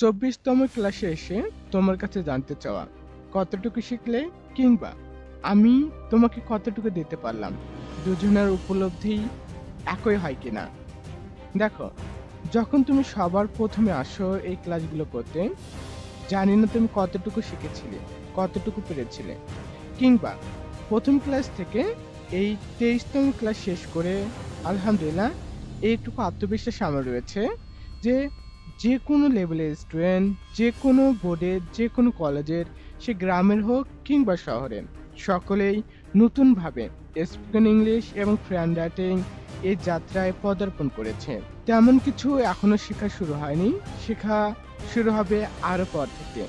24তম ক্লাসে এসে তোমার কাছে জানতে চাওয়া, কতটুকু শিখলে কিংবা আমি তোমাকে কতটুকু দিতে পারলাম, দুজনের উপলব্ধি একই হয় কিনা। দেখো, যখন তুমি সবার প্রথমে আসো এই ক্লাসগুলো করতে, জানি না তুমি কতটুকু শিখেছিলে, কতটুকু পেরেছিলে, কিংবা প্রথম ক্লাস থেকে এই 23তম ক্লাস শেষ করে আলহামদুলিল্লাহ এইটুকু আত্মবিশ্বাস আমার রয়েছে যে যে কোনো লেভেলের স্টুডেন্ট, যে কোনো বোর্ডের, যে কোনো কলেজের, সে গ্রামের হোক কিংবা শহরের, সকলেই নতুনভাবে স্পোকেন ইংলিশ এবং ফ্রেন্ড রাইটিং এই যাত্রায় পদার্পণ করেছে। তেমন কিছু এখনো শেখা শুরু হয়নি, শেখা শুরু হবে আরো পর থেকে।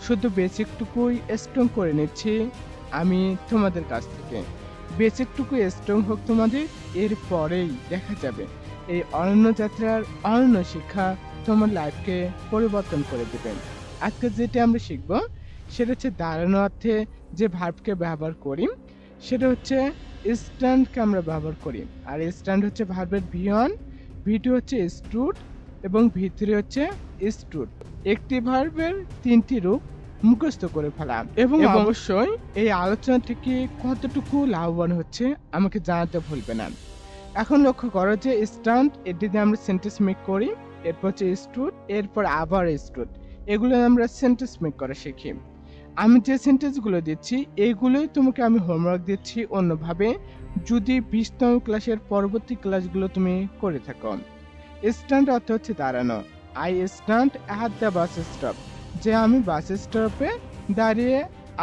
শুধু বেসিকটুকুই স্ট্রং করে নিচ্ছি আমি তোমাদের কাছ থেকে। বেসিকটুকু স্ট্রং হোক তোমাদের, এর পরেই দেখা যাবে এই অনন্য যাত্রার অনন্য শিক্ষা তোমার লাইফকে পরিবর্তন করে দেবে। আজকে যেটা আমরা শিখব সেটা হচ্ছে দাঁড়ানো অর্থে যে ভার্বকে ব্যবহার করি সেটা হচ্ছে স্ট্যান্ডকে আমরা ব্যবহার করি। আর স্ট্যান্ড হচ্ছে ভার্বের ভি1, ভি2 হচ্ছে স্টুড এবং ভি3 হচ্ছে স্টুড। একটি ভার্বের 3টি রূপ মুখস্থ করে ফেলা এবং অবশ্যই এই আলোচনা থেকে কতটুকু লাভবান হচ্ছে আমাকে জানাতে ভুলবে না। এখন লক্ষ্য করো যে স্ট্যান্ড, এটি দিয়ে আমরা সেন্টেন্স মেক করি, এরপর হচ্ছে স্টুড, এরপর আবার স্টুড, এগুলো আমরা সেন্টেন্স মেক করা শিখি। আমি যে সেন্টেন্সগুলো দিচ্ছি এইগুলোই তোমাকে আমি হোমওয়ার্ক দিচ্ছি অন্যভাবে, যদি 20তম ক্লাসের পরবর্তী ক্লাসগুলো তুমি করে থাকো। স্ট্যান্ড অর্থ হচ্ছে দাঁড়ানো। I stand at the bus stop, যে আমি বাস স্টপে দাঁড়িয়ে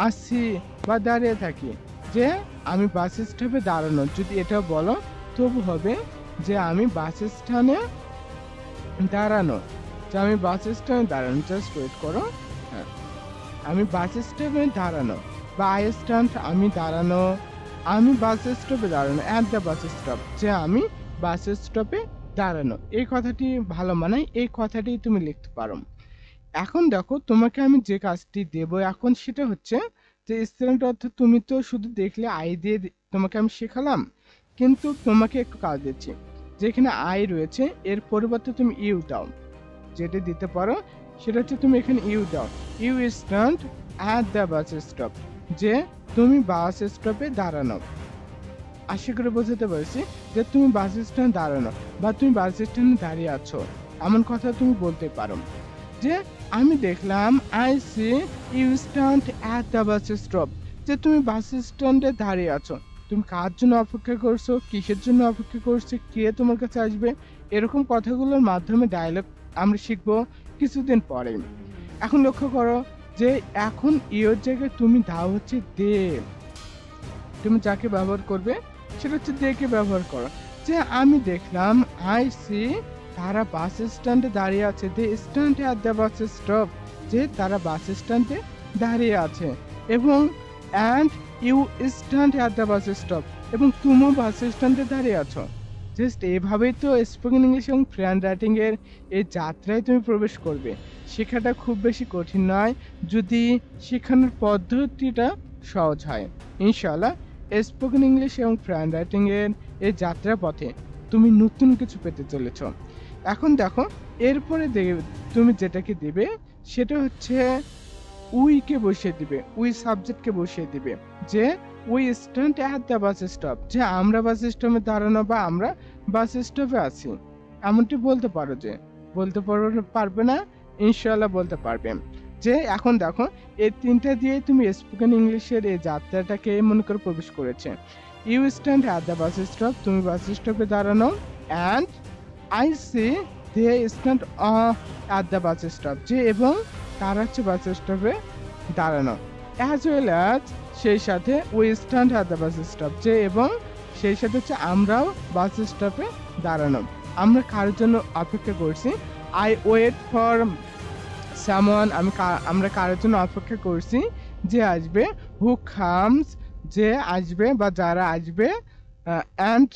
আছি বা দাঁড়িয়ে থাকি। যে আমি বাস স্টপে দাঁড়ানো, যদি এটা বলো তবু হবে যে আমি বাস স্ট্যান্ডে দাঁড়ানো, যে আমি বাস স্ট্যান্ডে দাঁড়ানো। জাস্ট ওয়েট করো। হ্যাঁ, আমি বাস স্টপে দাঁড়ানো বা আই স্ট্যান্ড আমি দাঁড়ানো, আমি বাস স্টপে দাঁড়ানো, অ্যাট দ্য বাস স্টপ, যে আমি বাস স্টপে দাঁড়ানো। এই কথাটি ভালো মানায়, এই কথাটি তুমি লিখতে পারো। এখন দেখো, তোমাকে আমি যে কাজটি দেব এখন সেটা হচ্ছে যে স্ট্যান্ড অর্থ তুমি তো শুধু দেখলে আই দিয়ে তোমাকে আমি শেখালাম, কিন্তু তোমাকে একটু কাজ দিচ্ছি। যেখানে আই রয়েছে এর পরিবর্তে তুমি ইউ দাও। যেটা দিতে পারো সেটা হচ্ছে তুমি এখানে ইউ দাও। You stand at the bus stop, যে তুমি বাস স্টপে দাঁড়ানো। আশা করে বোঝাতে পারছি যে তুমি বাস স্ট্যান্ড দাঁড়ানো বা তুমি বাস স্ট্যান্ডে দাঁড়িয়ে আছো, এমন কথা তুমি বলতে পারো। যে আমি দেখলাম I see you stand at the bus stop, যে তুমি বাস স্ট্যান্ডে দাঁড়িয়ে আছো। তুমি কার জন্য অপেক্ষা করছো, কিসের জন্য অপেক্ষা করছো, কে তোমার কাছে আসবে, এরকম কথাগুলোর মাধ্যমে ডায়লগ আমরা শিখবো কিছুদিন পরে। এখন লক্ষ্য করো যে এখন ইওর জায়গায় তুমি দাও হচ্ছে দে। তুমি যাকে ব্যবহার করবে সেটা হচ্ছে দে কে ব্যবহার করো। যে আমি দেখলাম আই সি তারা বাস স্ট্যান্ডে দাঁড়িয়ে আছে, they stand at the bus stop, যে তারা বাস স্ট্যান্ডে দাঁড়িয়ে আছে। এবং and you stand at the bus stop, এবং তুমিও বাস স্ট্যান্ডে দাঁড়িয়ে আছো। জাস্ট এভাবেই তো স্পোকেন ইংলিশ এবং ফ্রেন্ড রাইটিং এর এই যাত্রায় তুমি প্রবেশ করবে। শেখাটা খুব বেশি কঠিন নয় যদি শেখানোর পদ্ধতিটা সহজ হয়। ইনশাআল্লাহ স্পোকেন ইংলিশ এবং ফ্রেন্ড রাইটিং এর এই যাত্রা পথে তুমি নতুন কিছু পেতে চলেছ। এখন দেখো, এরপরে তুমি যেটাকে দিবে সেটা হচ্ছে উইকে বসিয়ে দিবে, উই সাবজেক্টকে বসিয়ে দিবে। যে we stand at the bus stop, যে আমরা বাস স্টপে দাঁড়ানো বা আমরা বাস স্টপে আছি, এমনটি বলতে পারো। যে বলতে পারবে না, ইনশাআল্লাহ বলতে পারবে। যে এখন দেখো, এই তিনটা দিয়ে তুমি স্পোকেন ইংলিশের এই যাত্রাটাকে মনে করে প্রবেশ করেছে। You stand at the bus stop, তুমি বাস স্টপে দাঁড়ানো, and I see they stand at the bus stop, যে এবং তারা হচ্ছে বাস স্টপে দাঁড়ানো। অ্যাজ ওয়েল অ্যাজ, সেই সাথে we stand at the bus stop, যে এবং সেই সাথে হচ্ছে আমরাও বাস স্টপে দাঁড়ানো। আমরা কারোর জন্য অপেক্ষা করছি, আই ওয়েট ফর সামওয়ান, আমরা কারোর জন্য অপেক্ষা করছি যে আসবে, হু কামস, যে আসবে বা যারা আসবে, অ্যান্ড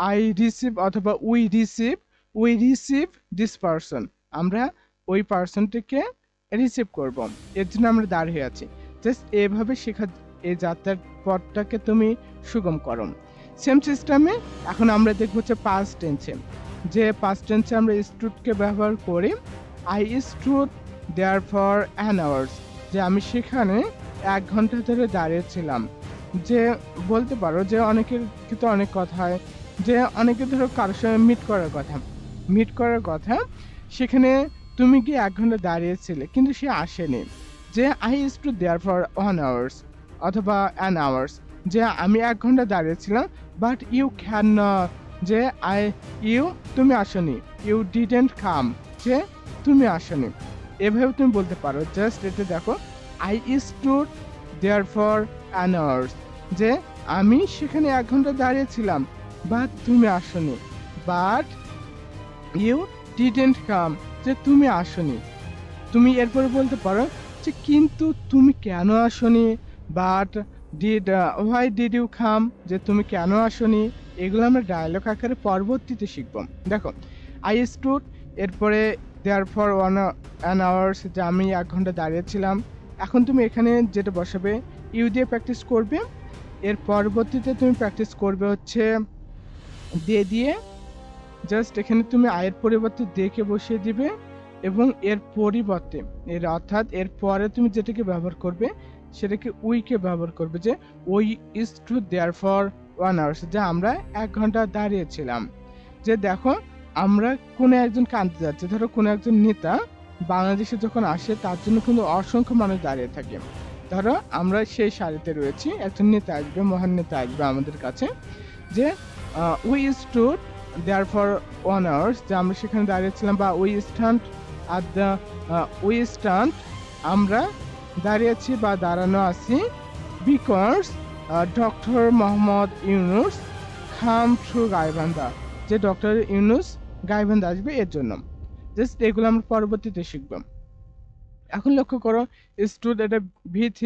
আই রিসিভ অথবা উই রিসিভ দিস পারসন, আমরা ওই পারসনটিকে রিসিভ করব, এর জন্য আমরা দাঁড়িয়ে আছি। জাস্ট এভাবে শেখা এই যাত্রার পথটাকে তুমি সুগম করো। সেম সিস্টেমে এখন আমরা দেখবো হচ্ছে পাস্ট টেন্সে। যে পাস্ট টেন্সে আমরা স্টুডকে ব্যবহার করি, I stood there for an hours, যে আমি সেখানে 1 ঘন্টা ধরে দাঁড়িয়েছিলাম। যে বলতে পারো যে অনেকের কিন্তু অনেক কথা হয়, যে অনেকে ধরো কারোর সঙ্গে মিট করার কথা, সেখানে তুমি কি 1 ঘন্টা দাঁড়িয়েছিলে কিন্তু সে আসেনি, যে I stood there for 1 hours অথবা অ্যান আওয়ার্স, যে আমি 1 ঘন্টা দাঁড়িয়েছিলাম, বাট ইউ ক্যান, যে তুমি আসনি, ইউ ডিডেন্ট কাম, যে তুমি আসনি। এভাবে তুমি বলতে পারো। জাস্ট এটা দেখো, I stood there for an hours, যে আমি সেখানে 1 ঘন্টা দাঁড়িয়েছিলাম, বাট তুমি আসনি, বাট ইউ ডিডেন্ট কাম, যে তুমি আসনি। তুমি এরপরে বলতে পারো যে কিন্তু তুমি কেন আসনি, but why did you come, যে তুমি কেন আসনি। এগুলো আমরা ডায়লগ আকারে পরবর্তীতে শিখবো। দেখো, আই স্টুড, এরপরে দেয়ার ফর অ্যান আওয়ার্স, যে আমি 1 ঘন্টা দাঁড়িয়েছিলাম। এখন তুমি এখানে যেটা বসাবে, ইউ দিয়ে প্র্যাকটিস করবে। এর পরবর্তীতে তুমি প্র্যাকটিস করবে হচ্ছে দিয়ে। জাস্ট এখানে তুমি আয়ের পরিবর্তে দেখে বসিয়ে দিবে, এবং এর পরিবর্তে অর্থাৎ এর পরে তুমি যেটাকে ব্যবহার করবে সেটাকে উইকে ব্যবহার করবে, যে we stood there for 1 hours, যে আমরা 1 ঘন্টা দাঁড়িয়েছিলাম। যে দেখো, আমরা কোনো একজনকে আনতে যাচ্ছি, ধরো কোনো একজন নেতা বাংলাদেশে যখন আসে তার জন্য কিন্তু অসংখ্য মানুষ দাঁড়িয়ে থাকে। ধরো আমরা সেই সারিতে রয়েছি, একজন নেতা আসবে, মহান নেতা আসবে আমাদের কাছে, যে we stood there for 1 hours, যে আমরা সেখানে দাঁড়িয়েছিলাম, বা উই স্ট্যান্ড, আমরা দাঁড়িয়েছি বা দাঁড়ানো আছি, because doctor Mohammad Yunus come through Gaibandha, যে ডক্টর ইউনুস গাইবান্ধা আসবে এর জন্য। জাস্ট এগুলো আমরা পরবর্তীতে শিখব। এখন লক্ষ্য করো, স্টুড এটা V3,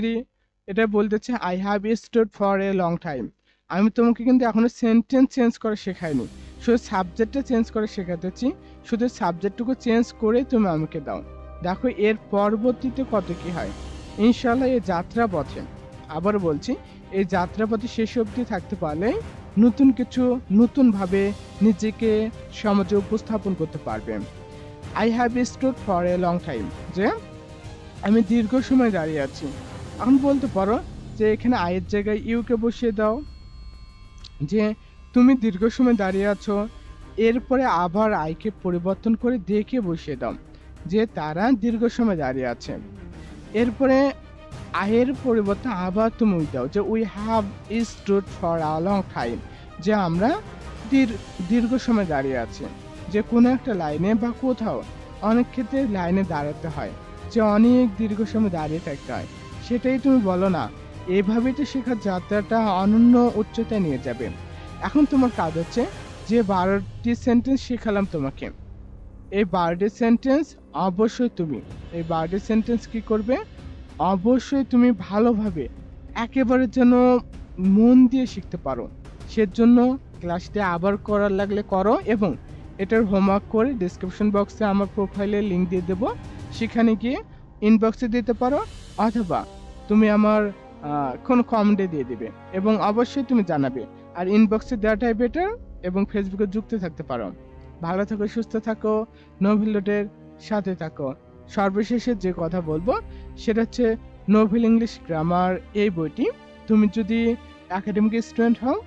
এটা বলতেছে I have stood for a long time. আমি তোমাকে কিন্তু এখনো সেন্টেন্স চেঞ্জ করে শেখাইনি, শুধু সাবজেক্টটা চেঞ্জ করে শেখাতেছি। শুধু সাবজেক্টটুকু চেঞ্জ করে তুমি আমাকে দাও। দেখো এর পরবর্তীতে কত কি হয়। ইনশাল্লাহ এই যাত্রাপথে, আবার বলছি, এই যাত্রাপথে শেষ অবধি থাকতে পারলে নতুন কিছু নতুনভাবে নিজেকে সমাজে উপস্থাপন করতে পারবে। I have stood for a long time, যে আমি দীর্ঘ সময় দাঁড়িয়ে আছি। এখন বলতে পারো যে এখানে আয়ের জায়গায় ইউকে বসিয়ে দাও, যে তুমি দীর্ঘ সময় দাঁড়িয়ে আছো। এরপরে আবার আইকে পরিবর্তন করে দেখে বসিয়ে দাও, যে তারা দীর্ঘ সময় দাঁড়িয়ে আছে। এরপরে আয়ের পরিবর্তে আবার তুমি দাও, যে we have stood for a long time, যে আমরা দীর্ঘ সময় দাঁড়িয়ে আছি। যে কোনো একটা লাইনে বা কোথাও, অনেক ক্ষেত্রে লাইনে দাঁড়াতে হয়, যে অনেক দীর্ঘ সময় দাঁড়িয়ে থাকতে হয়, সেটাই তুমি বলো না। এইভাবেই তো শেখার যাত্রাটা অনন্য উচ্চতায় নিয়ে যাবে। এখন তোমার কাজ হচ্ছে, যে 12টি সেন্টেন্স শেখালাম তোমাকে, এই 12টি সেন্টেন্স অবশ্যই তুমি এই 12টি সেন্টেন্স কি করবে, অবশ্যই তুমি ভালোভাবে একেবারে যেন মন দিয়ে শিখতে পারো। সেজন্য ক্লাসটি আবার করার লাগলে করো, এবং এটার হোমওয়ার্ক করে ডেসক্রিপশন বক্সে আমার প্রোফাইলের লিঙ্ক দিয়ে দেবো, সেখানে গিয়ে ইনবক্সে দিতে পারো, অথবা তুমি আমার কোনো কমেন্টে দিয়ে দিবে, এবং অবশ্যই তুমি জানাবে। আর ইনবক্সে দেওয়াটাই বেটার, এবং ফেসবুকে যুক্ত থাকতে পারো। ভালো থাকো, সুস্থ থাকো, নোভিলোডের সাথে থাকো। সর্বশেষে যে কথা বলবো সেটা হচ্ছে নোভেল ইংলিশ গ্রামার এই বইটি তুমি যদি একাডেমিক স্টুডেন্ট হও,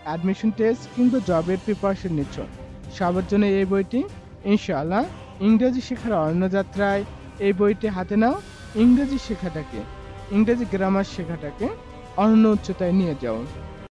অ্যাডমিশন টেস্ট কিংবা জবের প্রিপারেশন নিচ্ছ, সবার জন্য এই বইটি। ইনশাআল্লাহ ইংরেজি শেখার অন্য যাত্রায় এই বইটি হাতে নাও। ইংরেজি শেখাটাকে, ইংরেজি গ্রামার শেখাটাকে অন্য উচ্চতায় নিয়ে যাও।